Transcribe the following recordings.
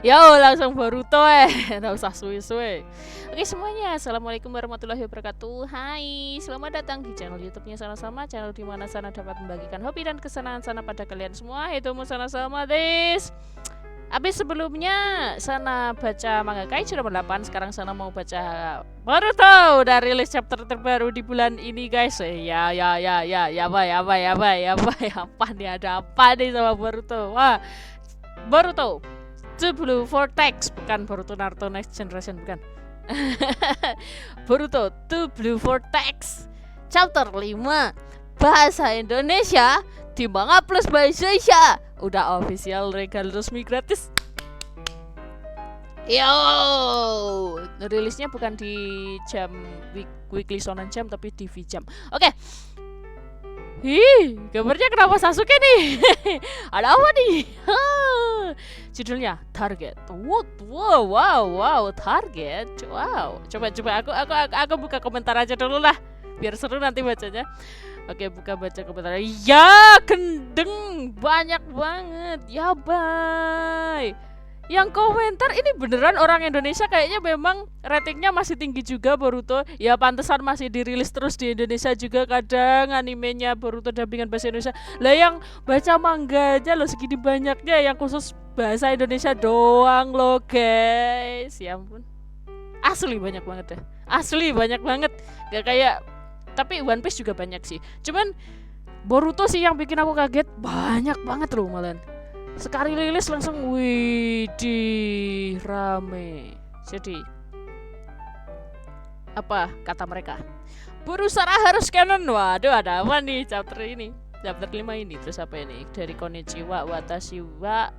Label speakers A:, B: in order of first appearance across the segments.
A: Yo, langsung Boruto nggak usah suwe-suwe. Oke semuanya, assalamualaikum warahmatullahi wabarakatuh. Hai, selamat datang di channel YouTube-nya Sana Sama, channel di mana Sana dapat membagikan hobi dan kesenangan Sana pada kalian semua. Itu Sana Sama this. Abis sebelumnya Sana baca manga Kaichi nomor 8, sekarang Sana mau baca Boruto. Udah rilis chapter terbaru di bulan ini guys. Apa nih, ada apa nih sama Boruto? Wah, Boruto The Blue Vortex, bukan Boruto Naruto Next Generation, bukan. Boruto The Blue Vortex Chapter 5 Bahasa Indonesia di Manga Plus Bahasa Indonesia. Udah official, regal resmi gratis. Yo, rilisnya bukan di jam Weekly Shonen Jump tapi di V-Jump. Oke. Gambarnya kenapa Sasuke nih? Ada apa nih? Judulnya Target. Wow, Target. Wow. Coba aku buka komentar aja dulu lah, biar seru nanti bacanya. Oke, baca komentar. Ya, gendeng banyak banget. Ya, bye. Yang komentar ini beneran orang Indonesia, kayaknya memang ratingnya masih tinggi juga Boruto. Ya pantesan masih dirilis terus di Indonesia juga kadang animenya Boruto dubbingan bahasa Indonesia. Lah yang baca mangganya loh segini banyaknya, yang khusus bahasa Indonesia doang loh guys. Ya ampun. Asli banyak banget deh. Asli banyak banget. Gak kayak, tapi One Piece juga banyak sih. Cuman Boruto sih yang bikin aku kaget, banyak banget loh malah. Sekali rilis langsung widih rame. Jadi apa kata mereka? Burusara harus canon. Waduh, ada apa nih chapter ini? Chapter 5 ini. Terus apa ini? Dari Konichiwa Watashi wa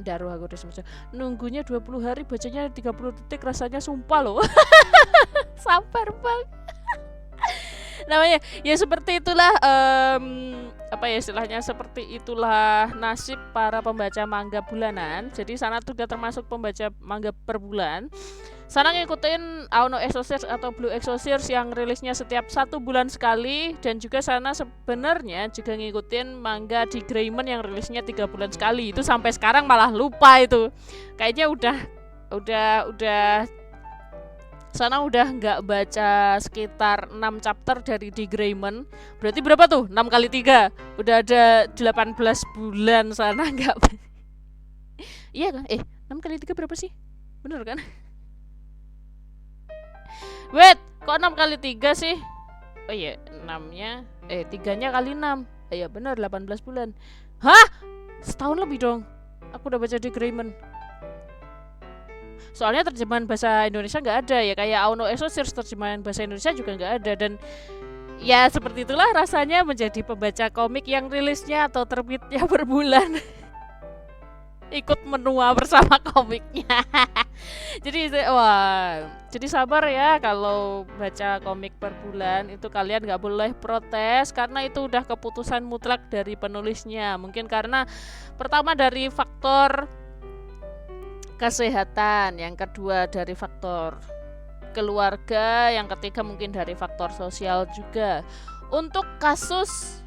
A: Daru aku udah nunggunya 20 hari, bacanya 30 detik, rasanya sumpah loh. Sabar bang. Namanya ya seperti itulah, apa ya istilahnya, seperti itulah nasib para pembaca manga bulanan. Jadi Sana tuh udah termasuk pembaca manga per bulan. Sana ngikutin Aono Exorcist atau Blue Exorcist yang rilisnya setiap 1 bulan sekali, dan juga Sana sebenarnya juga ngikutin manga di Greymon yang rilisnya 3 bulan sekali. Itu sampai sekarang malah lupa itu. Kayaknya udah Sana udah nggak baca sekitar 6 chapter dari di Greymon. Berarti berapa tuh? 6 kali 3. Udah ada 18 bulan Sana nggak. Iya kan? 6 kali 3 berapa sih? Bener kan? Wait, kok 6 kali 3 sih? Oh iya, 6-nya 3-nya kali 6. Iya bener, 18 bulan. Hah? Setahun lebih dong. Aku udah baca di Greymon. Soalnya terjemahan bahasa Indonesia nggak ada ya, kayak Aono Exorcist terjemahan bahasa Indonesia juga nggak ada. Dan ya seperti itulah rasanya menjadi pembaca komik yang rilisnya atau terbitnya per bulan. Ikut menua bersama komiknya. Jadi sabar ya kalau baca komik per bulan itu, kalian nggak boleh protes karena itu udah keputusan mutlak dari penulisnya. Mungkin karena pertama dari faktor kesehatan, yang kedua dari faktor keluarga, yang ketiga mungkin dari faktor sosial juga. Untuk kasus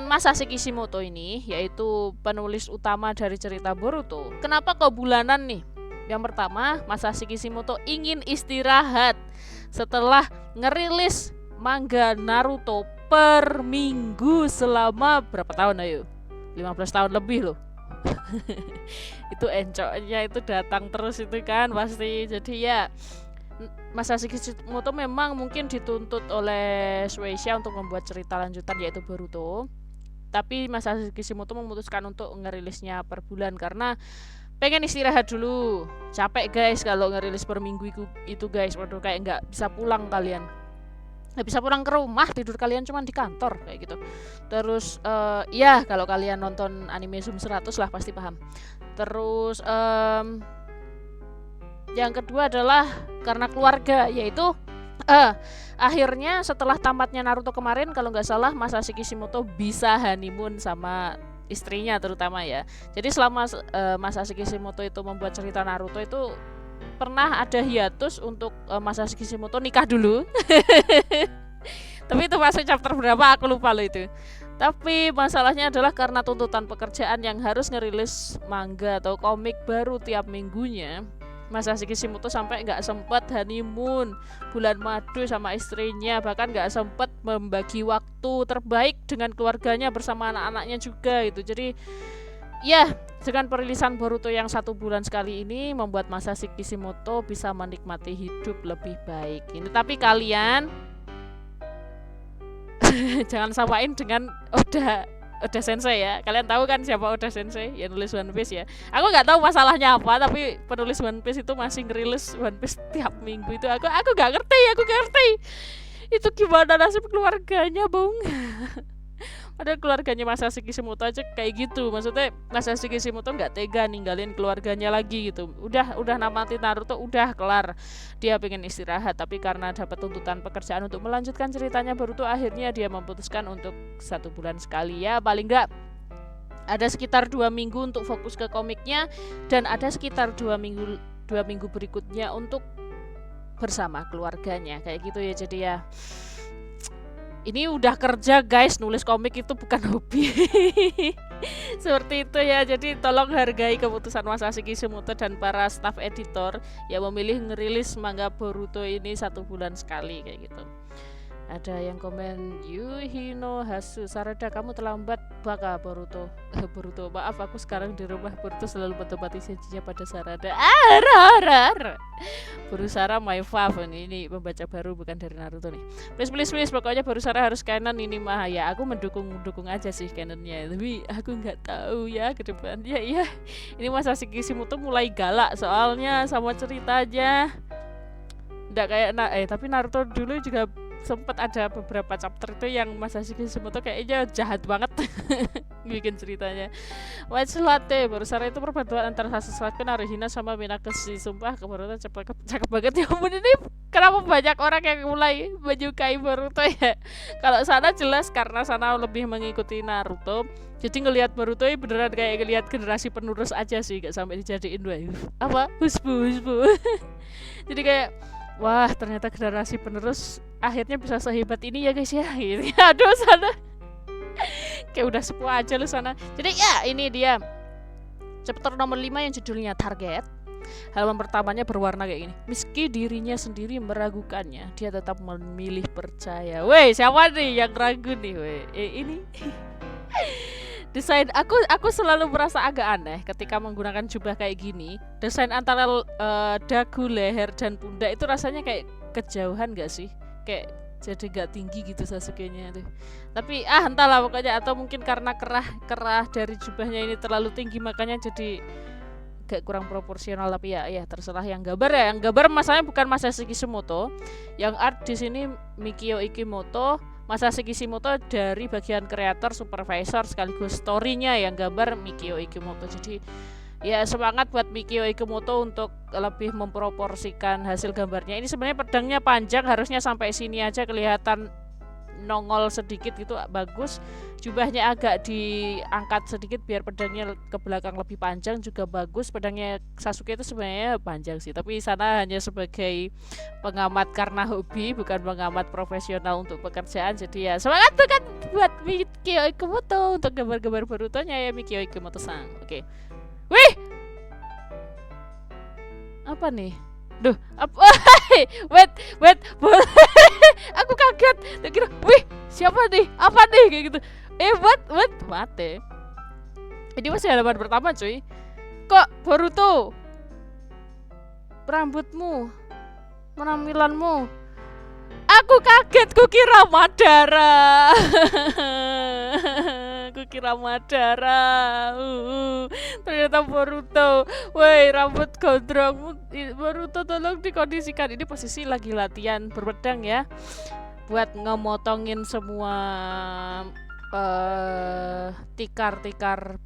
A: Masashi Kishimoto ini, yaitu penulis utama dari cerita Boruto, kenapa kok bulanan nih? Yang pertama, Masashi Kishimoto ingin istirahat setelah ngerilis manga Naruto per minggu selama berapa tahun ayo? 15 tahun lebih loh. Itu encoknya itu datang terus itu kan pasti. Jadi ya Masashi Kishimoto memang mungkin dituntut oleh Shueisha untuk membuat cerita lanjutan yaitu Boruto. Tapi Masashi Kishimoto memutuskan untuk ngerilisnya per bulan karena pengen istirahat dulu. Capek guys kalau ngerilis per minggu itu guys. Waduh, kayak nggak bisa pulang kalian. Nggak bisa pulang ke rumah, tidur kalian cuma di kantor kayak gitu. Terus ya kalau kalian nonton anime Zoom 100 lah pasti paham. Terus yang kedua adalah karena keluarga, yaitu akhirnya setelah tamatnya Naruto kemarin kalau nggak salah Masashi Kishimoto bisa honeymoon sama istrinya terutama ya. Jadi selama Masashi Kishimoto itu membuat cerita Naruto itu pernah ada hiatus untuk Masashi Kishimoto nikah dulu. Tapi itu masuk chapter berapa aku lupa loh itu. Tapi masalahnya adalah karena tuntutan pekerjaan yang harus ngerilis manga atau komik baru tiap minggunya, Masashi Kishimoto sampai nggak sempat honeymoon bulan madu sama istrinya, bahkan nggak sempat membagi waktu terbaik dengan keluarganya bersama anak-anaknya juga gitu. Jadi ya, dengan perilisan Boruto yang 1 bulan sekali ini membuat Masashi Kishimoto bisa menikmati hidup lebih baik. Ini tapi kalian jangan samain dengan Oda Sensei ya. Kalian tahu kan siapa Oda Sensei yang nulis One Piece ya. Aku nggak tahu masalahnya apa, tapi penulis One Piece itu masih ngerilis One Piece tiap minggu itu. Aku nggak ngerti. Itu gimana nasib keluarganya, Bung? Ada keluarganya Masashi Kishimoto aja kayak gitu. Maksudnya Masashi Kishimoto nggak tega ninggalin keluarganya lagi gitu. Udah namati Naruto udah kelar. Dia pengen istirahat, tapi karena dapat tuntutan pekerjaan untuk melanjutkan ceritanya Boruto, akhirnya dia memutuskan untuk 1 bulan sekali ya. Paling nggak ada sekitar 2 minggu untuk fokus ke komiknya, dan ada sekitar 2 minggu berikutnya untuk bersama keluarganya kayak gitu ya. Jadi ya, ini udah kerja guys, nulis komik itu bukan hobi. Seperti itu ya. Jadi tolong hargai keputusan Masashi Kishimoto dan para staff editor yang memilih ngerilis manga Boruto ini 1 bulan sekali kayak gitu. Ada yang komen, Yuhino Hasu, Sarada kamu terlambat baka Boruto. Boruto, maaf aku sekarang di rumah. Boruto selalu menempati janjinya pada Sarada. Borusara my fav, ini pembaca baru bukan dari Naruto nih. Please pokoknya Borusara harus canon ini mah ya. Aku mendukung aja sih canonnya, tapi aku nggak tahu ya ke depannya ya. Ini Masashi Kishimoto mulai galak soalnya sama ceritanya. Nggak kayak tapi Naruto dulu juga sempat ada beberapa chapter itu yang Masashi Kishimoto kayaknya jahat banget bikin ceritanya. White Latte, Borusara itu perpaduan antara Sasuke, Naruhina sama Minakushi. Sumpah Boruto cakep banget ya ampun. Ini kenapa banyak orang yang mulai menyukai Boruto ya. Kalau sana jelas karena sana lebih mengikuti Naruto, jadi ngelihat Boruto ini beneran kayak ngelihat generasi penerus aja sih, gak sampai dijadiin husbu. Jadi kayak wah, ternyata generasi penerus akhirnya bisa sehebat ini ya guys ya. Aduh sana kayak udah sepuh aja lu sana. Jadi ya, ini dia chapter nomor 5 yang judulnya Target. Halaman pertamanya berwarna kayak gini. Meski dirinya sendiri meragukannya, dia tetap memilih percaya. Weh, siapa nih yang ragu nih? Weh, ini desain aku selalu merasa agak aneh ketika menggunakan jubah kayak gini. Desain antara dagu, leher, dan pundak itu rasanya kayak kejauhan gak sih? Kayak jadi gak tinggi gitu Sasuke-nya tuh. Tapi entahlah pokoknya, atau mungkin karena kerah dari jubahnya ini terlalu tinggi makanya jadi gak kurang proporsional. Tapi ya terserah yang gambar ya. Yang gambar masalahnya bukan Masashi Kishimoto. Yang art di sini Mikio Ikimoto. Masashi Kishimoto dari bagian kreator, supervisor sekaligus story-nya yang gambar Mikio Ikimoto. Jadi ya semangat buat Mikio Ikimoto untuk lebih memproporsikan hasil gambarnya. Ini sebenarnya pedangnya panjang, harusnya sampai sini aja kelihatan nongol sedikit gitu, bagus. Jubahnya agak diangkat sedikit biar pedangnya ke belakang lebih panjang, juga bagus. Pedangnya Sasuke itu sebenarnya panjang sih, tapi sana hanya sebagai pengamat karena hobi, bukan pengamat profesional untuk pekerjaan. Jadi ya semangat bukan buat Mikio Ikimoto untuk gambar-gambar Boruto-nya ya, Mikio Ikimoto-san. Oke. Wih, apa nih? Duh, apa? wait, aku kaget. Kira, wih, siapa nih? Apa nih? Kayak gitu. What? Mate. Ini masih halaman pertama, cuy. Kok Boruto? Rambutmu, penampilanmu. Aku kaget, kukira Madara. Ternyata Boruto. Woi, rambut gondrongmu Boruto tolong dikondisikan. Ini posisi lagi latihan berpedang ya, buat ngemotongin semua tikar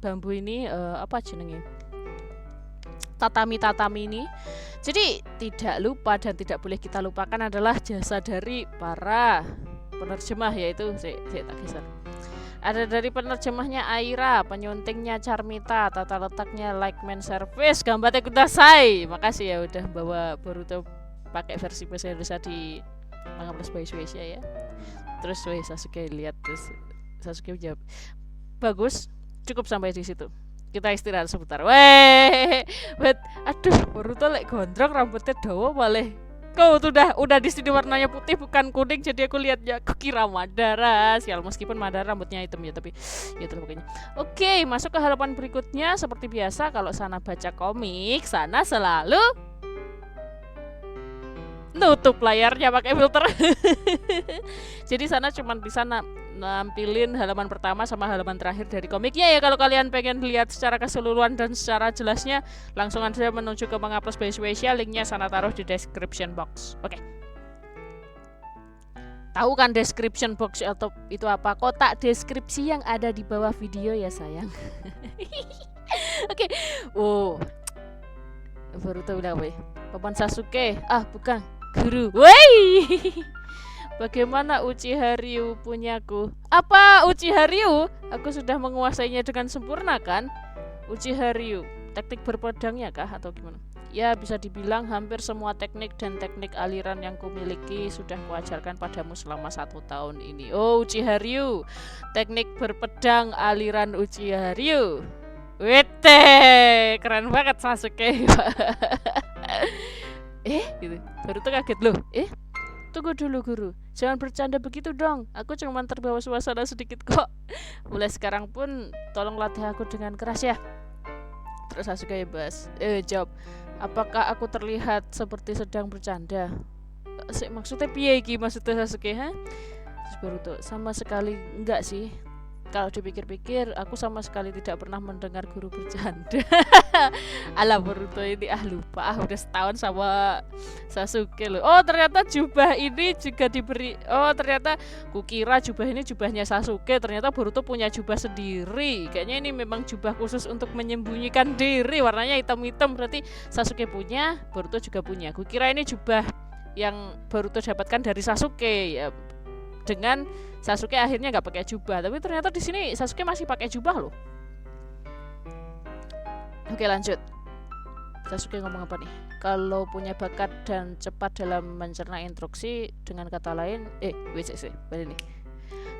A: bambu ini, apa jenenge, tatami ini. Jadi tidak lupa dan tidak boleh kita lupakan adalah jasa dari para penerjemah, yaitu saya tak kisah. Ada dari penerjemahnya Aira, penyuntingnya Charmita, tata letaknya like man service, gambarnya kudasai. Makasih ya udah bawa Boruto pakai versi bahasa Indonesia di Manga Plus by Shueisha ya. Terus Sasuke lihat terus Sasuke jawab, bagus, cukup sampai di situ. Kita istirahat sebentar. Weh, aduh, Boruto lek gondrong rambutnya dawa malah. Kau tuh udah di sini warnanya putih bukan kuning, jadi aku lihatnya aku kira Madara. Sial, meskipun Madara rambutnya hitam ya, tapi ya itu pokoknya. Oke, masuk ke halaman berikutnya. Seperti biasa kalau Sana baca komik, Sana selalu nutup layarnya pakai filter. Jadi Sana cuma bisa nampilin halaman pertama sama halaman terakhir dari komiknya ya. Kalau kalian pengen lihat secara keseluruhan dan secara jelasnya, langsung aja menuju ke Manga Plus by Shueisha. Linknya Sana taruh di description box. Oke. Tahu kan description box atau itu apa? Kotak deskripsi yang ada di bawah video ya sayang. Oke. Oh, Boruto bilang apa? Paman Sasuke. Ah bukan, guru. Woi. Bagaimana Uchiha Ryu punyaku? Apa Uchiha Ryu? Aku sudah menguasainya dengan sempurna kan? Uchiha Ryu, teknik berpedangnya kah atau gimana? Ya bisa dibilang hampir semua teknik dan teknik aliran yang kumiliki sudah kuajarkan padamu selama 1 tahun ini. Oh Uchiha Ryu, teknik berpedang aliran Uchiha Ryu. Wete, keren banget Sasuke. Gitu. Baru tuh kaget loh. Tunggu dulu guru, jangan bercanda begitu dong. Aku cuma terbawa suasana sedikit kok. Mulai sekarang pun tolong latih aku dengan keras ya. Terus Sasuke jawab, apakah aku terlihat seperti sedang bercanda? Maksudnya piye iki maksudnya Sasuke, ha? Terus Boruto, sama sekali enggak sih. Kalau dipikir-pikir, aku sama sekali tidak pernah mendengar guru bercanda. Alah Boruto ini lupa udah setahun sama Sasuke loh. Oh ternyata jubah ini juga diberi. Oh ternyata kukira jubah ini jubahnya Sasuke. Ternyata Boruto punya jubah sendiri. Kayaknya ini memang jubah khusus untuk menyembunyikan diri. Warnanya hitam-hitam. Berarti Sasuke punya, Boruto juga punya. Kukira ini jubah yang Boruto dapatkan dari Sasuke ya. Dengan Sasuke akhirnya nggak pakai jubah, tapi ternyata di sini Sasuke masih pakai jubah loh. Oke lanjut. Sasuke ngomong apa nih? Kalau punya bakat dan cepat dalam mencerna instruksi, dengan kata lain, balik nih.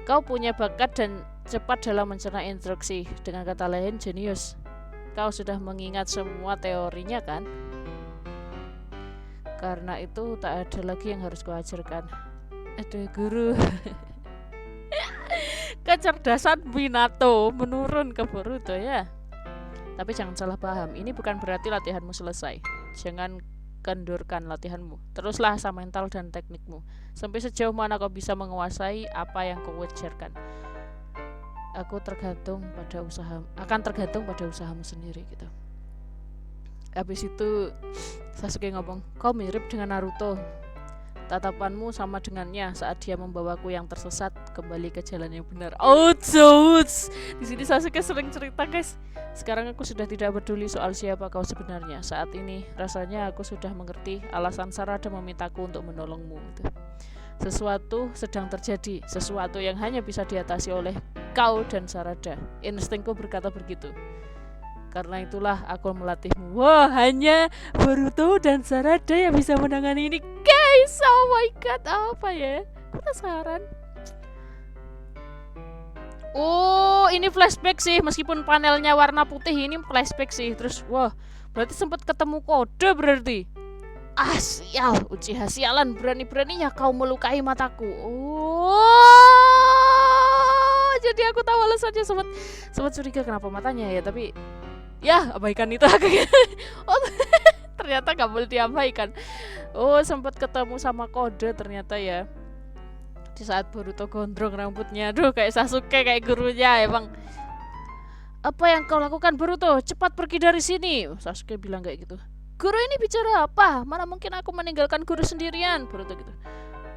A: Kau punya bakat dan cepat dalam mencerna instruksi, dengan kata lain jenius. Kau sudah mengingat semua teorinya kan? Karena itu tak ada lagi yang harus kuajarkan. Aduh guru. Kecerdasan Minato menurun ke Boruto ya. Tapi jangan salah paham, ini bukan berarti latihanmu selesai. Jangan kendurkan latihanmu. Teruslah asah mental dan teknikmu. Sampai sejauh mana kau bisa menguasai apa yang kau ajarkan. Akan tergantung pada usahamu sendiri gitu. Habis itu Sasuke ngomong, kau mirip dengan Naruto. Tatapanmu sama dengannya saat dia membawaku yang tersesat kembali ke jalan yang benar. Di sini Sasuke sering cerita guys. Sekarang aku sudah tidak peduli soal siapa kau sebenarnya. Saat ini rasanya aku sudah mengerti alasan Sarada memintaku untuk menolongmu. Sesuatu sedang terjadi, sesuatu yang hanya bisa diatasi oleh kau dan Sarada. Instingku berkata begitu. Karena itulah aku melatihmu. Wah, hanya Boruto dan Sarada yang bisa menangani ini, guys. Oh my god, apa ya? Penasaran. Oh, ini flashback sih. Meskipun panelnya warna putih, ini flashback sih. Terus, wah, berarti sempat ketemu kode berarti. Sial, Uchiha sialan, berani-beraninya kau melukai mataku. Oh, jadi aku tahu alasannya. Sempat curiga kenapa matanya ya, tapi ya abaikan itu. Oh ternyata gak boleh diabaikan. Oh sempat ketemu sama kode ternyata ya. Di saat Boruto gondrong rambutnya, aduh kayak Sasuke, kayak gurunya emang. Apa yang kau lakukan Boruto? Cepat pergi dari sini. Sasuke bilang kayak gitu. Guru ini bicara apa? Mana mungkin aku meninggalkan guru sendirian? Boruto gitu.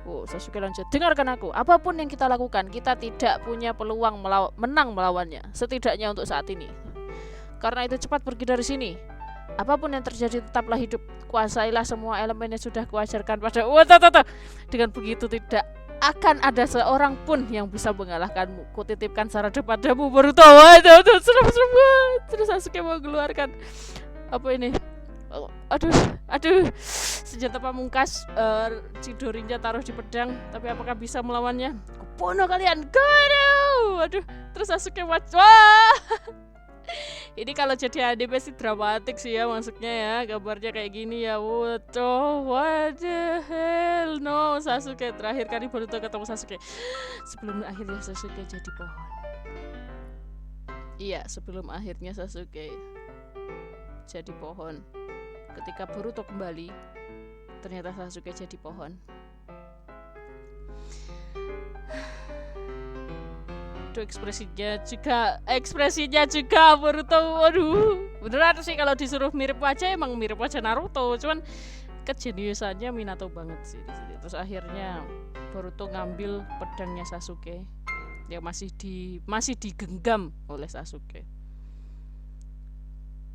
A: Oh Sasuke lanjut, dengarkan aku. Apapun yang kita lakukan, kita tidak punya peluang menang melawannya. Setidaknya untuk saat ini. Karena itu cepat pergi dari sini. Apapun yang terjadi tetaplah hidup. Kuasailah semua elemen yang sudah kuajarkan pada. Dengan begitu tidak akan ada seorang pun yang bisa mengalahkanmu. Kutitipkan Sarada padamu Boruto. Waduh, serem banget. Terus Sasuke mau keluarkan apa ini? Aduh, senjata pamungkas Chidorinya taruh di pedang, tapi apakah bisa melawannya? Kubunuh kalian, go! Aduh, terus Sasuke wah. Ini kalau jadi anime sih dramatik sih ya, maksudnya ya, gambarnya kayak gini ya. Waduh, what the hell, no. Sasuke terakhir kali Boruto ketemu Sasuke sebelum akhirnya Sasuke jadi pohon. Iya, sebelum akhirnya Sasuke jadi pohon. Ketika Boruto kembali, ternyata Sasuke jadi pohon. Ekspresinya juga Boruto, waduh, beneran sih kalau disuruh mirip wajah emang mirip wajah Naruto, cuman kejeniusannya Minato banget sih di sini. Terus akhirnya Boruto ngambil pedangnya Sasuke yang masih digenggam oleh Sasuke.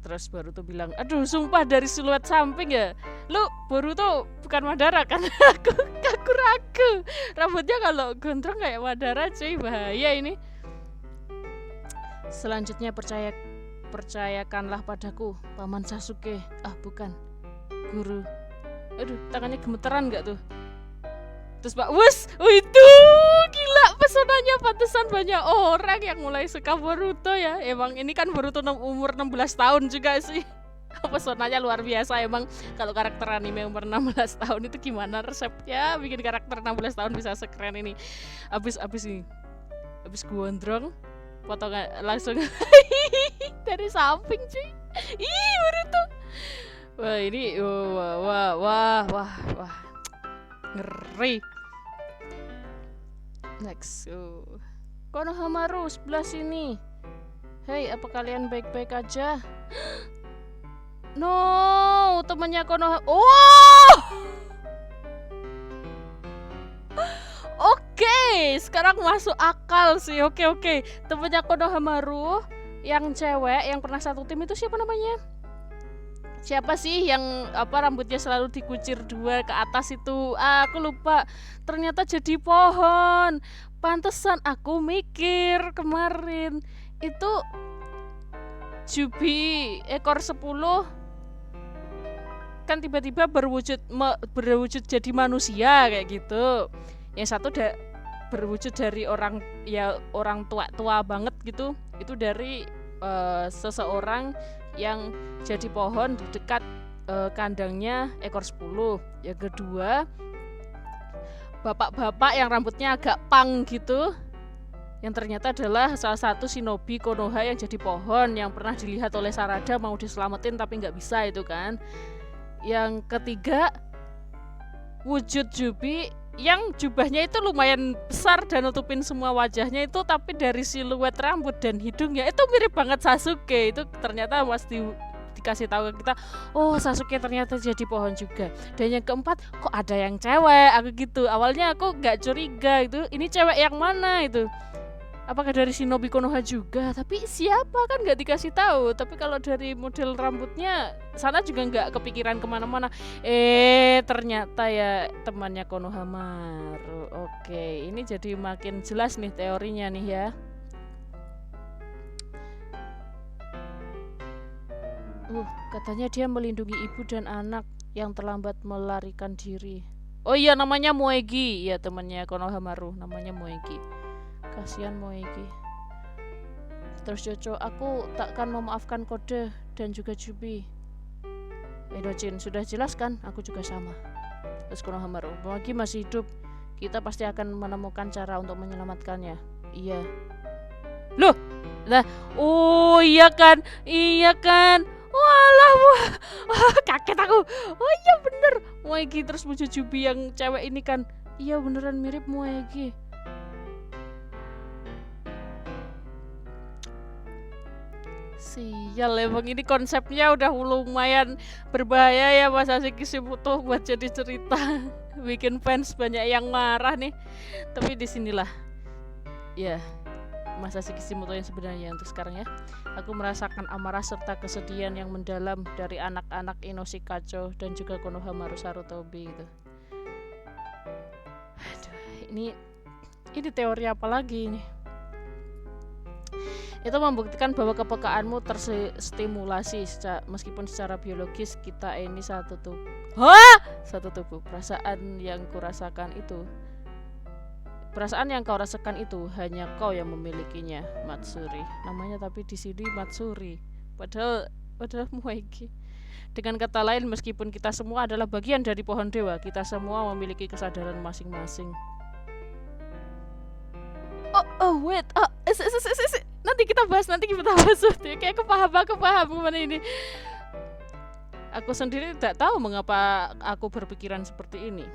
A: Terus Boruto bilang, aduh sumpah dari siluet samping ya, lu Boruto bukan Madara kan? aku ragu, rambutnya kalau gondrong kayak Madara cuy, bahaya ini. Selanjutnya percayakanlah padaku, Paman Sasuke. Ah bukan, Guru. Aduh, tangannya gemeteran gak tuh? Terus Pak, itu gila pesonanya, pantesan banyak orang yang mulai suka Boruto ya. Emang ini kan Boruto umur 16 tahun juga sih. Pesonanya luar biasa emang. Kalau karakter anime umur 16 tahun itu gimana resepnya bikin karakter 16 tahun bisa sekeren ini. Abis gondrong, potongan langsung dari samping cuy. Ih, Boruto. Wah, ini wah. Ngeri. Next. Konohamaru sebelah sini. Hei, apa kalian baik-baik aja? No, temannya Konohamaru. Oh! Oke, sekarang masuk akal sih. Oke. Temannya Konohamaru yang cewek yang pernah satu tim itu siapa namanya? Siapa sih yang rambutnya selalu dikucir dua ke atas itu? Aku lupa. Ternyata jadi pohon. Pantesan aku mikir kemarin itu Jubi ekor 10 kan tiba-tiba berwujud jadi manusia kayak gitu. Yang satu berwujud dari orang tua banget gitu. Itu dari seseorang yang jadi pohon di dekat kandangnya ekor 10. Yang kedua, bapak-bapak yang rambutnya agak pang gitu, yang ternyata adalah salah satu shinobi Konoha yang jadi pohon, yang pernah dilihat oleh Sarada mau diselamatin tapi nggak bisa itu kan. Yang ketiga, wujud Jubi yang jubahnya itu lumayan besar dan nutupin semua wajahnya itu, tapi dari siluet rambut dan hidungnya itu mirip banget Sasuke. Itu ternyata dikasih tahu ke kita, oh Sasuke ternyata jadi pohon juga. Dan yang keempat, kok ada yang cewek? Aku gitu, awalnya aku nggak curiga itu ini cewek yang mana itu, apakah dari shinobi Konoha juga, tapi siapa kan nggak dikasih tahu. Tapi kalau dari model rambutnya sana juga nggak kepikiran kemana-mana. Ternyata ya temannya Konohamaru. Oke, ini jadi makin jelas nih teorinya nih ya. Katanya dia melindungi ibu dan anak yang terlambat melarikan diri. Oh iya, namanya Moegi. Ya, temannya Konohamaru namanya Moegi. Kasihan Moegi. Terus Jojo, aku takkan memaafkan Kode dan juga Jubi. Edojin, sudah jelas kan? Aku juga sama. Terus Konohamaru, Moegi masih hidup. Kita pasti akan menemukan cara untuk menyelamatkannya. Iya. Loh, lah, oh iya kan? Wah, kaget aku. Oh iya bener, Moegi terus muncul Jubi yang cewek ini kan. Iya beneran mirip Moegi. Sial, emang ini konsepnya udah lumayan berbahaya ya Masashi Kishimoto buat jadi cerita. Bikin fans banyak yang marah nih. Tapi disinilah ya Masashi Kishimoto yang sebenarnya untuk sekarang ya. Aku merasakan amarah serta kesedihan yang mendalam dari anak-anak Inoshikacho dan juga Konohamaru Sarutobi gitu. Aduh, ini teori apa lagi ini? Itu membuktikan bahwa kepekaanmu terstimulasi meskipun secara biologis kita ini satu tubuh. Satu tubuh. Perasaan yang kau rasakan itu hanya kau yang memilikinya, Matsuri. Namanya tapi di sini Matsuri. Padahal Moegi. Dengan kata lain, meskipun kita semua adalah bagian dari pohon dewa, kita semua memiliki kesadaran masing-masing. Wait. Nanti kita bahas. Kayak aku paham gimana ini. Aku sendiri tidak tahu mengapa aku berpikiran seperti ini.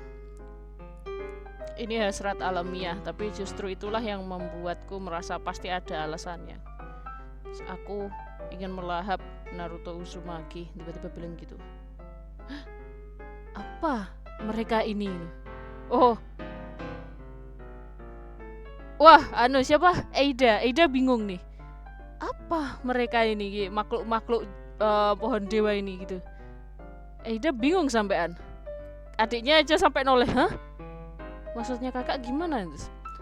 A: Ini hasrat alamiah, tapi justru itulah yang membuatku merasa pasti ada alasannya. Aku ingin melahap Naruto Uzumaki. Tiba-tiba bilang gitu. Apa mereka ini? Wah, siapa? Eida bingung nih. Apa mereka ini? Makhluk-makhluk pohon dewa ini gitu. Eida bingung sampean. Adiknya aja sampai noleh, maksudnya kakak gimana?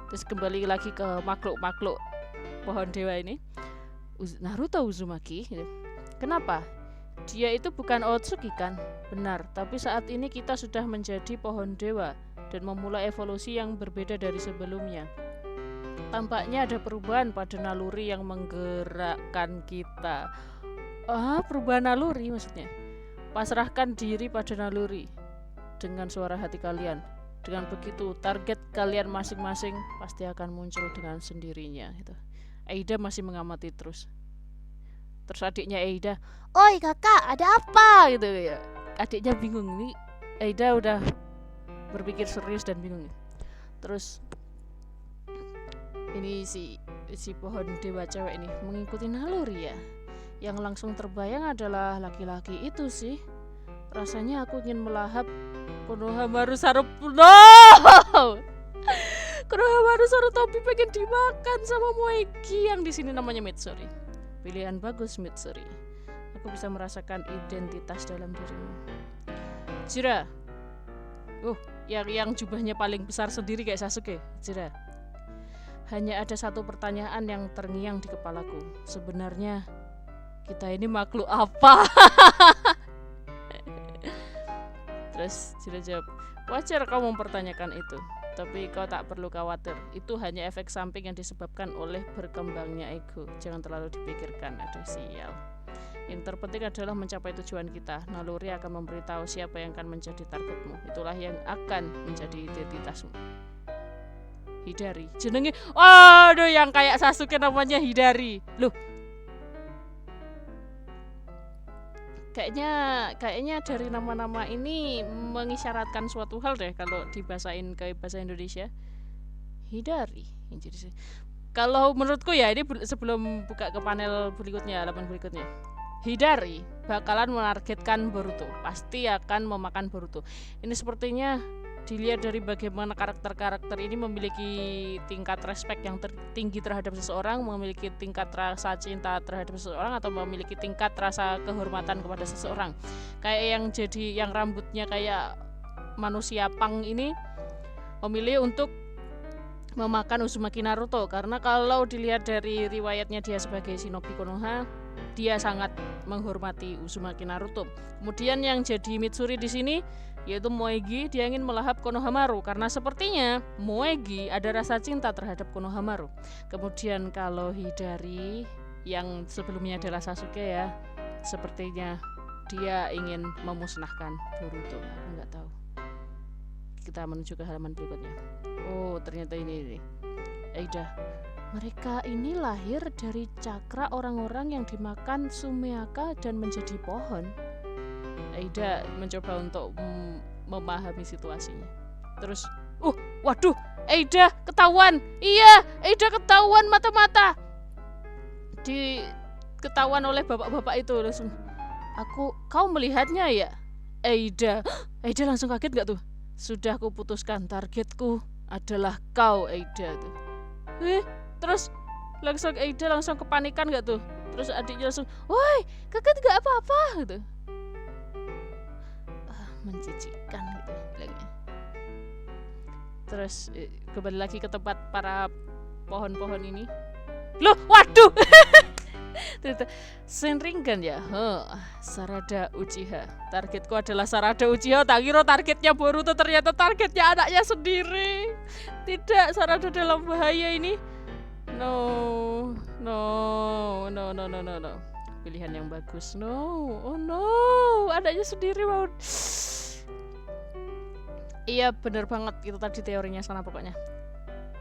A: Terus kembali lagi ke makhluk-makhluk pohon dewa ini. Naruto Uzumaki. Kenapa? Dia itu bukan Otsuki kan? Benar, tapi saat ini kita sudah menjadi pohon dewa dan memulai evolusi yang berbeda dari sebelumnya. Tampaknya ada perubahan pada naluri yang menggerakkan kita. Perubahan naluri maksudnya. Pasrahkan diri pada naluri dengan suara hati kalian. Dengan begitu, target kalian masing-masing pasti akan muncul dengan sendirinya. Gitu. Eida masih mengamati terus. Terus adiknya Eida, "Oi kakak, ada apa?" gitu ya. Adiknya bingung nih. Eida udah berpikir serius dan bingung. Terus ini si pohon dewa cewek ini mengikuti naluri ya. Yang langsung terbayang adalah laki-laki itu sih. Rasanya aku ingin melahap Konohamaru Sarutobi pengen dimakan sama Moegi yang di sini namanya Mitsuri. Pilihan bagus Mitsuri. Aku bisa merasakan identitas dalam dirimu. Jira. Yang jubahnya paling besar sendiri kayak Sasuke. Jira. Hanya ada satu pertanyaan yang terngiang di kepalaku. Sebenarnya kita ini makhluk apa? Terus Jira jawab, wajar kau mempertanyakan itu, tapi kau tak perlu khawatir. Itu hanya efek samping yang disebabkan oleh berkembangnya ego. Jangan terlalu dipikirkan, ada sial. Yang terpenting adalah mencapai tujuan kita. Naluri akan memberitahu siapa yang akan menjadi targetmu. Itulah yang akan menjadi identitasmu. Hidari, jenenge yang kayak Sasuke namanya Hidari. Loh. Kayaknya dari nama-nama ini mengisyaratkan suatu hal deh kalau dibahasain ke bahasa Indonesia. Hidari. Kalau menurutku ya, ini sebelum buka ke panel berikutnya, halaman berikutnya. Hidari bakalan menargetkan Boruto. Pasti akan memakan Boruto. Ini sepertinya dilihat dari bagaimana karakter-karakter ini memiliki tingkat respect yang tinggi terhadap seseorang, memiliki tingkat rasa cinta terhadap seseorang, atau memiliki tingkat rasa kehormatan kepada seseorang. Kayak yang rambutnya kayak manusia pang ini memilih untuk memakan Uzumaki Naruto, karena kalau dilihat dari riwayatnya dia sebagai shinobi Konoha, dia sangat menghormati Uzumaki Naruto. Kemudian yang jadi Mitsuri di sini yaitu Moegi, dia ingin melahap Konohamaru karena sepertinya Moegi ada rasa cinta terhadap Konohamaru. Kemudian kalau Hidari yang sebelumnya adalah Sasuke ya, sepertinya dia ingin memusnahkan Boruto. Aku nggak tahu. Kita menuju ke halaman berikutnya. Ternyata ini Eida. Mereka ini lahir dari cakra orang-orang yang dimakan Sumeaka dan menjadi pohon. Eida mencoba untuk memahami situasinya. Terus, waduh, Eida ketahuan. Iya, Eida ketahuan mata-mata. Ketahuan oleh bapak-bapak itu langsung. Kau melihatnya ya? Eida langsung kaget gak tuh? Sudah aku putuskan, targetku adalah kau, Eida tuh. Terus langsung Eida langsung kepanikan gak tuh? Terus adiknya langsung, woi, kakak gak apa-apa gitu. Menjijikkan gitu bilangnya. Terus kembali lagi ke tempat para pohon-pohon ini. Loh, waduh. Senringan ya. Sarada Uchiha. Targetku adalah Sarada Uchiha. Tak kira targetnya Boruto, ternyata targetnya anaknya sendiri. Tidak, Sarada dalam bahaya ini. No. Pilihan yang bagus. Oh no, anaknya sendiri mau. Iya bener banget, itu tadi teorinya sana pokoknya.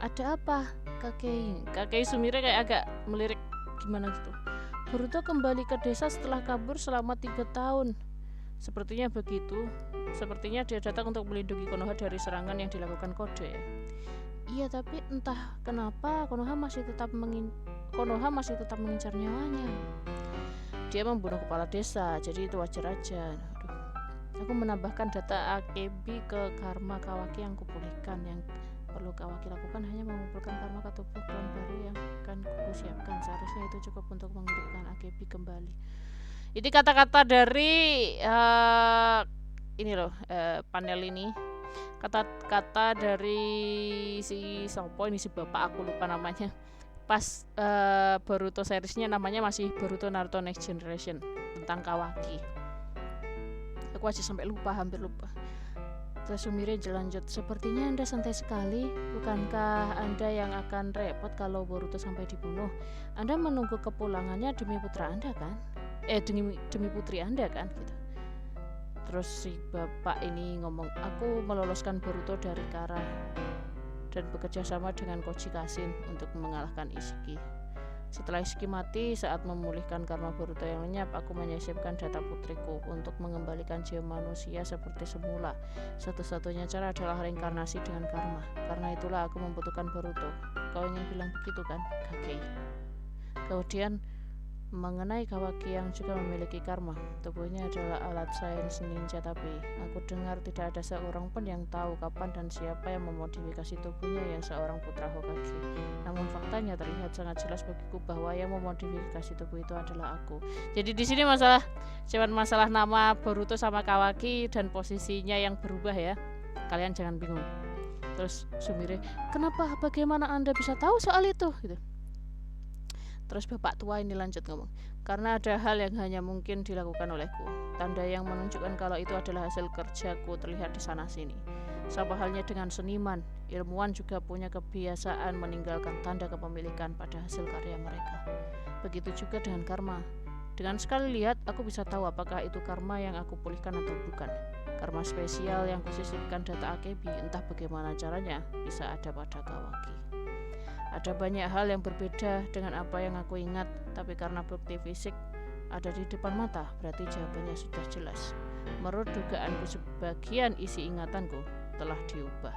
A: Ada apa? Kakei Sumire kayak agak melirik gimana gitu. Boruto kembali ke desa setelah kabur selama 3 tahun. Sepertinya begitu. Sepertinya dia datang untuk melindungi Konoha dari serangan yang dilakukan Kode ya. Iya, tapi entah kenapa Konoha masih tetap mengincar nyawanya. Dia membunuh kepala desa, jadi itu wajar aja. Aku menambahkan data AKB ke karma Kawaki yang kupulihkan. Yang perlu Kawaki lakukan hanya mengumpulkan karma ke tubuh klon baru yang akan kusiapkan. Seharusnya itu cukup untuk menghidupkan AKB kembali. Ini kata-kata dari panel ini. Kata-kata dari si bapak, aku lupa namanya. Pas Boruto seriesnya namanya masih Boruto Naruto Next Generation, tentang Kawaki. Aku aja sampai hampir lupa. Terus Sumire lanjut, sepertinya Anda santai sekali. Bukankah Anda yang akan repot kalau Boruto sampai dibunuh? Anda menunggu kepulangannya demi putra Anda kan? Demi putri Anda kan? Gitu. Terus si bapak ini ngomong, aku meloloskan Boruto dari Kara dan bekerja sama dengan Koji Kashin untuk mengalahkan Ishiki. Setelah Ishiki mati, saat memulihkan karma Boruto yang lenyap, aku menyisipkan data putriku untuk mengembalikan jiwa manusia seperti semula. Satu-satunya cara adalah reinkarnasi dengan karma. Karena itulah aku membutuhkan Boruto. Kau ingin bilang begitu kan, Kakei? Kemudian mengenai Kawaki yang juga memiliki karma, tubuhnya adalah alat sains ninja, tapi aku dengar tidak ada seorang pun yang tahu kapan dan siapa yang memodifikasi tubuhnya yang seorang putra Hokage. Namun faktanya terlihat sangat jelas bagiku bahwa yang memodifikasi tubuh itu adalah aku. Jadi di sini masalah nama Boruto sama Kawaki dan posisinya yang berubah ya. Kalian jangan bingung. Terus Sumire, bagaimana Anda bisa tahu soal itu? Gitu. Terus bapak tua ini lanjut ngomong, karena ada hal yang hanya mungkin dilakukan olehku. Tanda yang menunjukkan kalau itu adalah hasil kerjaku terlihat di sana sini. Sama halnya dengan seniman, ilmuwan juga punya kebiasaan meninggalkan tanda kepemilikan pada hasil karya mereka. Begitu juga dengan karma. Dengan sekali lihat, aku bisa tahu apakah itu karma yang aku pulihkan atau bukan. Karma spesial yang kusisipkan data AKB, entah bagaimana caranya, bisa ada pada Kawaki. Ada banyak hal yang berbeda dengan apa yang aku ingat, tapi karena bukti fisik ada di depan mata, berarti jawabannya sudah jelas. Menurut dugaanku, sebagian isi ingatanku telah diubah.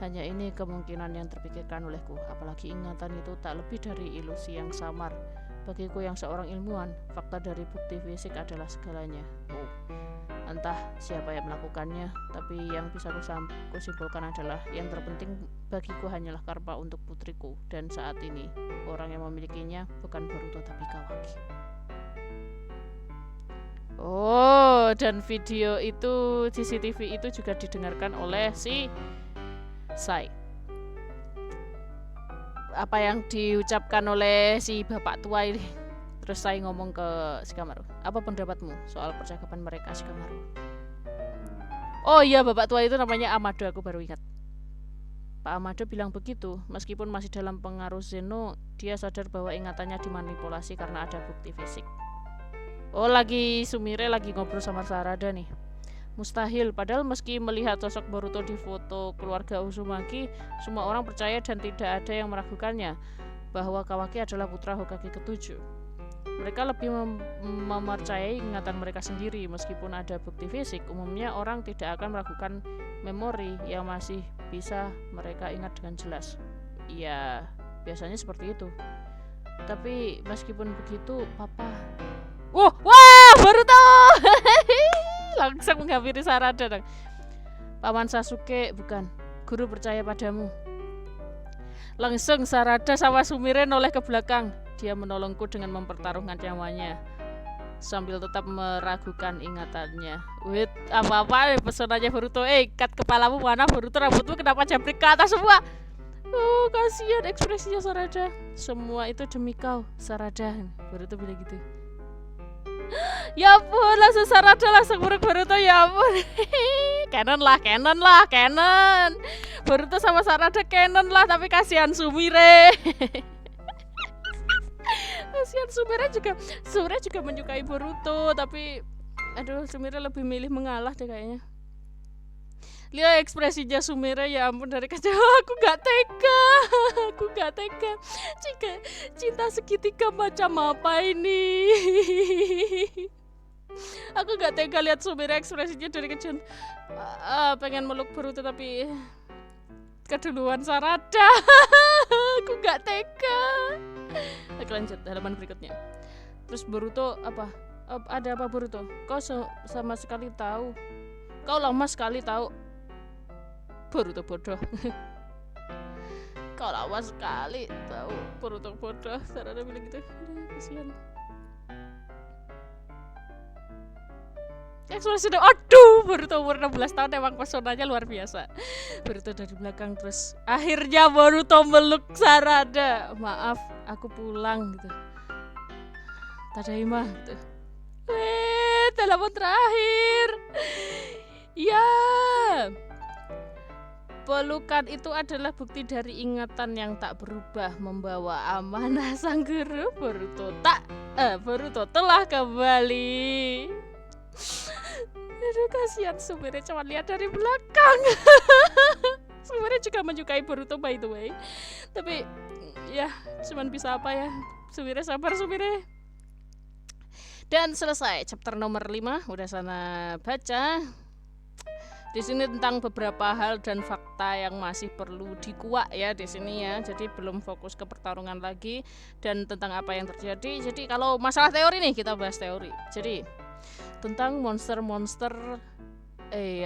A: Hanya ini kemungkinan yang terpikirkan olehku, apalagi ingatan itu tak lebih dari ilusi yang samar. Bagiku yang seorang ilmuwan, fakta dari bukti fisik adalah segalanya. Entah siapa yang melakukannya, tapi yang bisa kusimpulkan adalah yang terpenting bagiku hanyalah karma untuk putriku, dan saat ini orang yang memilikinya bukan Boruto tapi Kawaki. Oh, dan video itu CCTV itu juga didengarkan oleh si Sai. Apa yang diucapkan oleh si bapak tua ini? Terus saya ngomong ke Shikamaru, apa pendapatmu soal percakapan mereka, Shikamaru? Oh iya, bapak tua itu namanya Amado, aku baru ingat. Pak Amado bilang begitu, meskipun masih dalam pengaruh Zeno, dia sadar bahwa ingatannya dimanipulasi karena ada bukti fisik. Oh, Sumire lagi ngobrol sama Sarada nih. Mustahil, padahal meski melihat sosok Boruto di foto keluarga Uzumaki, semua orang percaya dan tidak ada yang meragukannya bahwa Kawaki adalah putra Hokage ke-7. Mereka lebih mempercayai ingatan mereka sendiri. Meskipun ada bukti fisik, umumnya orang tidak akan meragukan memori yang masih bisa mereka ingat dengan jelas. Ya, biasanya seperti itu. Tapi meskipun begitu, Papa... Wah, Boruto! Langsung menghampiri Sarada. Paman Sasuke, bukan. Guru percaya padamu. Langsung Sarada sama Sumire noleh ke belakang. Dia menolongku dengan mempertaruhkan nyawanya sambil tetap meragukan ingatannya. Wait, apa-apa pesonanya Boruto? Kat kepalamu mana, Boruto? Rambutmu kenapa jambrik ke atas semua? Oh, kasihan ekspresinya Sarada. Semua itu demi kau, Sarada. Boruto bilang gitu. Ya ampun, langsung Sarada langsung buruk Boruto, ya ampun. Canon lah. Boruto sama Sarada canon lah, tapi kasihan Sumire. Kasihan Sumire juga menyukai Boruto, tapi aduh, Sumire lebih milih mengalah deh kayaknya. Lihat ekspresinya Sumire, ya ampun, dari kecil aku gak tega. Cinta segitiga macam apa ini? Aku gak tega lihat Sumire ekspresinya dari kecil. Pengen meluk Boruto tapi keduluan Sarada. Aku gak tega. Oke, lanjut halaman berikutnya. Terus Boruto apa? Ada apa Boruto? Kau sama sekali tahu. Kau lama sekali tahu. Boruto bodoh. Kau lama sekali tahu. Boruto bodoh. Sarada bilang gitu. Kasihan. Ekspresi sudah, aduh, Boruto umur 16 tahun emang pesonanya luar biasa. Boruto dari belakang, terus akhirnya Boruto meluk Sarada. Maaf, aku pulang gitu. Tadaima gitu. Telepon terakhir. Ya. Pelukan itu adalah bukti dari ingatan yang tak berubah, membawa amanah sang guru. Boruto telah kembali. Aduh, kasihan Sumire cuma lihat dari belakang. Sumire juga menyukai Boruto by the way. Tapi ya cuman bisa apa ya. Sumire sabar Sumire. Dan selesai chapter nomor 5, udah sana baca. Di sini tentang beberapa hal dan fakta yang masih perlu dikuak ya di sini ya. Jadi belum fokus ke pertarungan lagi dan tentang apa yang terjadi. Jadi kalau masalah teori nih kita bahas teori. Jadi tentang monster-monster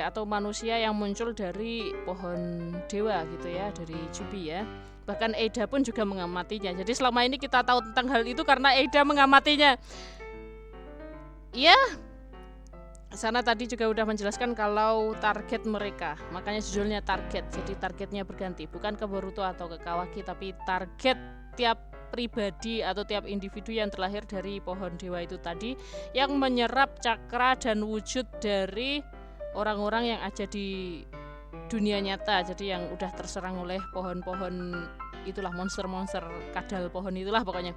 A: atau manusia yang muncul dari pohon dewa gitu ya, dari Jubi ya. Bahkan Eida pun juga mengamatinya. Jadi selama ini kita tahu tentang hal itu karena Eida mengamatinya. Ya, sana tadi juga udah menjelaskan kalau target mereka, makanya judulnya target. Jadi targetnya berganti, bukan ke Boruto atau ke Kawaki, tapi target tiap pribadi atau tiap individu yang terlahir dari pohon dewa itu tadi, yang menyerap cakra dan wujud dari orang-orang yang ada di dunia nyata. Jadi yang udah terserang oleh pohon-pohon itulah, monster-monster kadal pohon itulah pokoknya.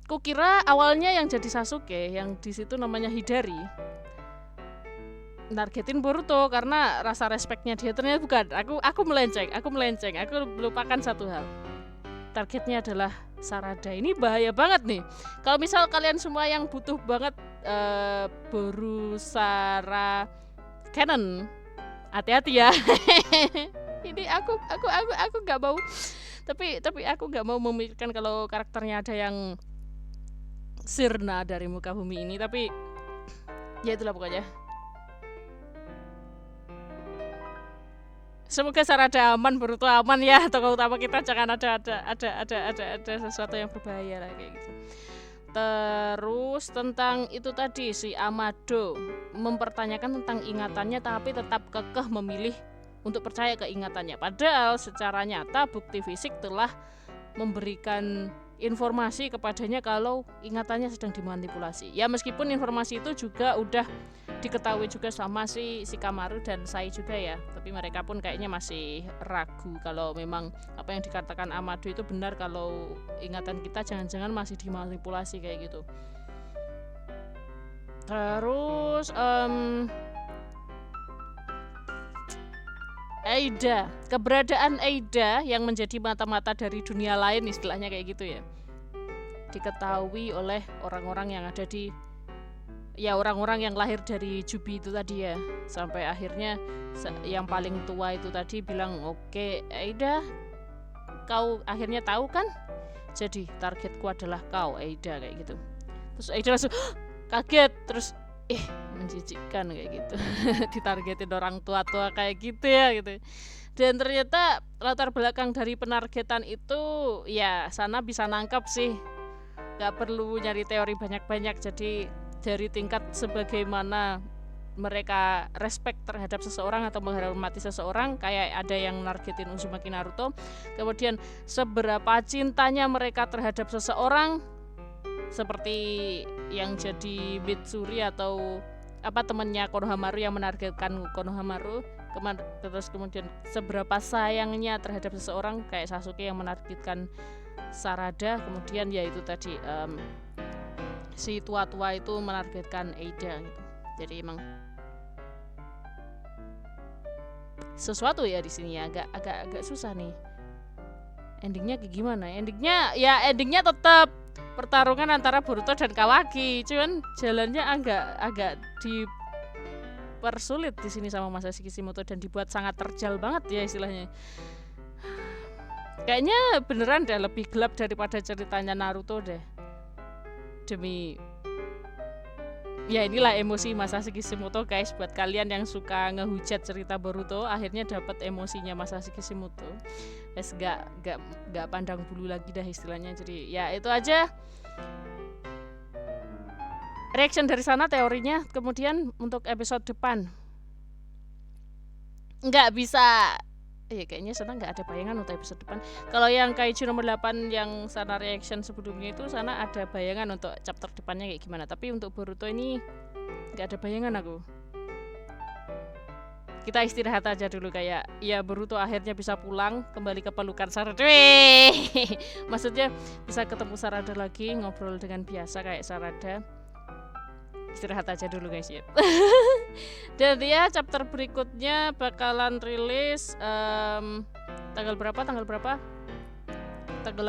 A: Kukira awalnya yang jadi Sasuke, yang di situ namanya Hidari, nargetin Boruto karena rasa respeknya dia. Ternyata bukan. Aku melenceng. Aku melupakan satu hal. Targetnya adalah Sarada. Ini bahaya banget nih. Kalau misal kalian semua yang butuh banget Borusara Canon, hati-hati ya. Ini aku nggak mau. Tapi aku nggak mau memikirkan kalau karakternya ada yang sirna dari muka bumi ini. Tapi ya itulah pokoknya. Semoga Sarada aman, Boruto aman ya. Tokoh utama kita jangan ada sesuatu yang berbahaya lah kayak gitu. Terus tentang itu tadi, si Amado mempertanyakan tentang ingatannya tapi tetap kekeh memilih untuk percaya ke ingatannya. Padahal secara nyata bukti fisik telah memberikan informasi kepadanya kalau ingatannya sedang dimanipulasi. Ya meskipun informasi itu juga udah diketahui juga sama si Shikamaru dan Sai juga ya, tapi mereka pun kayaknya masih ragu kalau memang apa yang dikatakan Amado itu benar, kalau ingatan kita jangan-jangan masih dimanipulasi kayak gitu. Terus Eida, keberadaan Eida yang menjadi mata-mata dari dunia lain istilahnya kayak gitu ya, diketahui oleh orang-orang yang ada di, ya orang-orang yang lahir dari Jubi itu tadi ya, sampai akhirnya yang paling tua itu tadi bilang oke, Eida, kau akhirnya tahu kan, jadi targetku adalah kau Eida kayak gitu. Terus Eida langsung kaget, terus menjijikkan kayak gitu. Ditargetin orang tua-tua kayak gitu ya gitu. Dan ternyata latar belakang dari penargetan itu ya sana bisa nangkep sih, gak perlu nyari teori banyak-banyak. Jadi dari tingkat sebagaimana mereka respect terhadap seseorang atau menghormati seseorang, kayak ada yang nargetin Uzumaki Naruto. Kemudian seberapa cintanya mereka terhadap seseorang, seperti yang jadi Mitsuri atau temannya Konohamaru yang menargetkan Konohamaru. Terus kemudian seberapa sayangnya terhadap seseorang, kayak Sasuke yang menargetkan Sarada. Kemudian ya itu tadi si tua-tua itu menargetkan Eida gitu. Jadi emang sesuatu ya di sini ya, agak susah nih. Endingnya kayak gimana? Endingnya tetap pertarungan antara Boruto dan Kawaki, cuman jalannya agak dipersulit di sini sama Masashi Kishimoto dan dibuat sangat terjal banget ya istilahnya. Kayaknya beneran deh lebih gelap daripada ceritanya Naruto deh. Demi ya inilah emosi Masashi Kishimoto guys, buat kalian yang suka ngehujat cerita Boruto, akhirnya dapat emosinya Masashi Kishimoto. Wes gak pandang bulu lagi dah istilahnya. Jadi ya itu aja reaction dari sana, teorinya. Kemudian untuk episode depan nggak bisa, kayaknya sana nggak ada bayangan untuk episode depan. Kalau yang Kaiju nomor 8 yang sana reaction sebelumnya itu, sana ada bayangan untuk chapter depannya kayak gimana. Tapi untuk Boruto ini nggak ada bayangan aku. Kita istirahat aja dulu, kayak ya Boruto akhirnya bisa pulang kembali ke pelukan Sarada. Maksudnya bisa ketemu Sarada lagi, ngobrol dengan biasa kayak Sarada. Istirahat aja dulu guys ya. Dan ya chapter berikutnya bakalan rilis tanggal berapa? Tanggal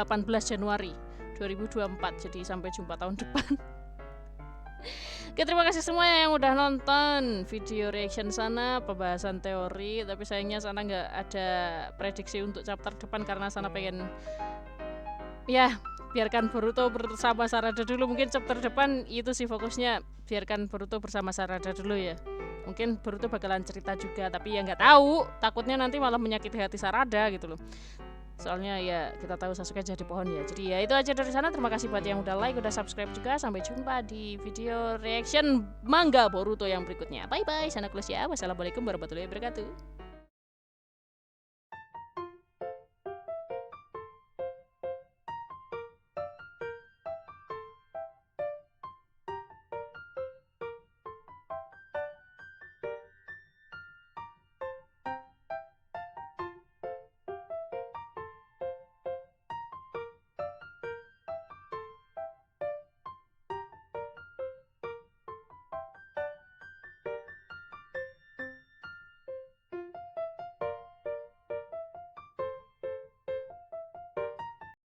A: 18 Januari 2024. Jadi sampai jumpa tahun depan. Oke, terima kasih semuanya yang udah nonton video reaction sana, pembahasan teori. Tapi sayangnya sana nggak ada prediksi untuk chapter depan karena sana pengen ya biarkan Boruto bersama Sarada dulu. Mungkin chapter depan itu sih fokusnya, biarkan Boruto bersama Sarada dulu ya. Mungkin Boruto bakalan cerita juga, tapi ya nggak tahu, takutnya nanti malah menyakiti hati Sarada gitu loh. Soalnya ya kita tahu Sasuke jadi pohon ya. Jadi ya itu aja dari sana. Terima kasih buat yang udah like, udah subscribe juga. Sampai jumpa di video reaction manga Boruto yang berikutnya. Bye bye. Sana close ya. Wassalamualaikum warahmatullahi wabarakatuh.